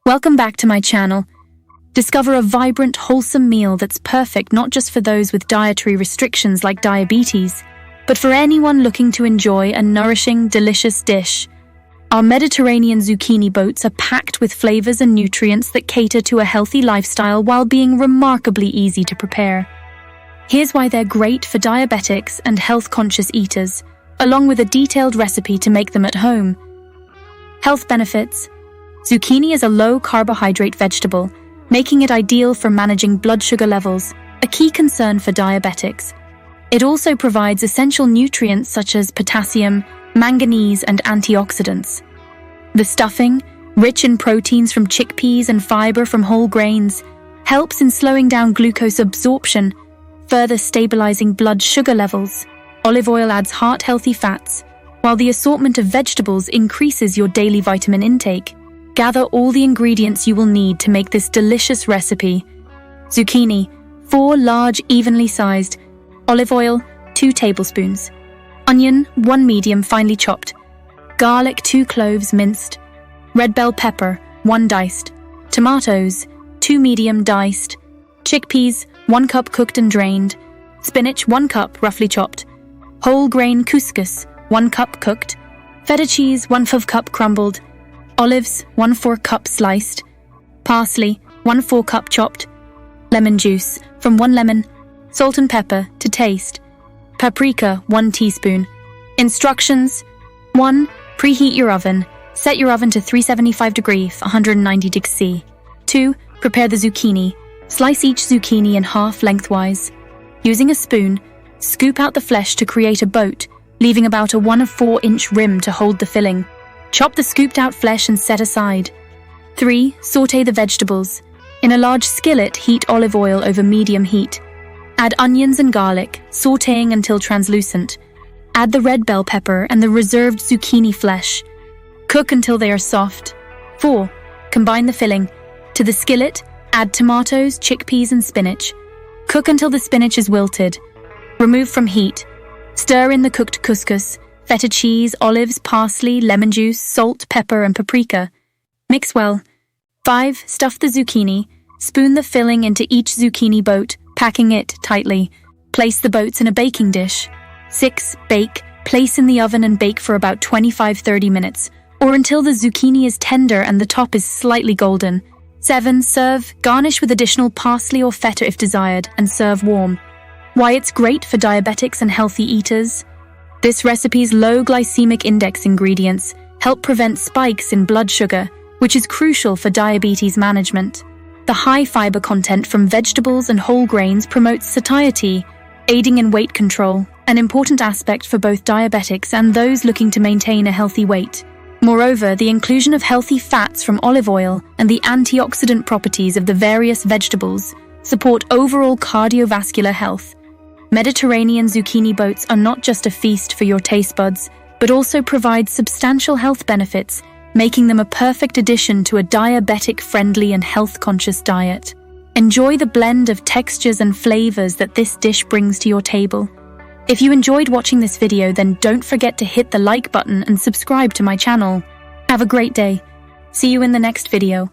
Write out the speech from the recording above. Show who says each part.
Speaker 1: Welcome back to my channel. Discover a vibrant, wholesome meal that's perfect not just for those with dietary restrictions like diabetes, but for anyone looking to enjoy a nourishing, delicious dish. Our Mediterranean zucchini boats are packed with flavors and nutrients that cater to a healthy lifestyle while being remarkably easy to prepare. Here's why they're great for diabetics and health-conscious eaters, along with a detailed recipe to make them at home. Health benefits. Zucchini is a low-carbohydrate vegetable, making it ideal for managing blood sugar levels, a key concern for diabetics. It also provides essential nutrients such as potassium, manganese, and antioxidants. The stuffing, rich in proteins from chickpeas and fiber from whole grains, helps in slowing down glucose absorption, further stabilizing blood sugar levels. Olive oil adds heart-healthy fats, while the assortment of vegetables increases your daily vitamin intake. Gather all the ingredients you will need to make this delicious recipe. Zucchini, 4 large, evenly sized. Olive oil, 2 tablespoons. Onion, 1 medium, finely chopped. Garlic, 2 cloves, minced. Red bell pepper, 1 diced. Tomatoes, 2 medium, diced. Chickpeas, 1 cup cooked and drained. Spinach, 1 cup, roughly chopped. Whole grain couscous, 1 cup cooked. Feta cheese, 1/4 cup crumbled. Olives, 1/4 cup sliced. Parsley, 1/4 cup chopped. Lemon juice, from 1 lemon. Salt and pepper, to taste. Paprika, 1 teaspoon. Instructions. 1. Preheat your oven. Set your oven to 375 degrees, 190 degrees C. 2. Prepare the zucchini. Slice each zucchini in half lengthwise. Using a spoon, scoop out the flesh to create a boat, leaving about a 1/4-inch rim to hold the filling. Chop the scooped-out flesh and set aside. 3. Sauté the vegetables. In a large skillet, heat olive oil over medium heat. Add onions and garlic, sautéing until translucent. Add the red bell pepper and the reserved zucchini flesh. Cook until they are soft. 4. Combine the filling. To the skillet, add tomatoes, chickpeas, and spinach. Cook until the spinach is wilted. Remove from heat. Stir in the cooked couscous, feta cheese, olives, parsley, lemon juice, salt, pepper, and paprika. Mix well. 5. Stuff the zucchini. Spoon the filling into each zucchini boat, packing it tightly. Place the boats in a baking dish. 6. Bake. Place in the oven and bake for about 25-30 minutes, or until the zucchini is tender and the top is slightly golden. 7. Serve. Garnish with additional parsley or feta if desired, and serve warm. Why it's great for diabetics and healthy eaters? This recipe's low glycemic index ingredients help prevent spikes in blood sugar, which is crucial for diabetes management. The high fiber content from vegetables and whole grains promotes satiety, aiding in weight control, an important aspect for both diabetics and those looking to maintain a healthy weight. Moreover, the inclusion of healthy fats from olive oil and the antioxidant properties of the various vegetables support overall cardiovascular health. Mediterranean zucchini boats are not just a feast for your taste buds, but also provide substantial health benefits, making them a perfect addition to a diabetic-friendly and health-conscious diet. Enjoy the blend of textures and flavors that this dish brings to your table. If you enjoyed watching this video, then don't forget to hit the like button and subscribe to my channel. Have a great day. See you in the next video.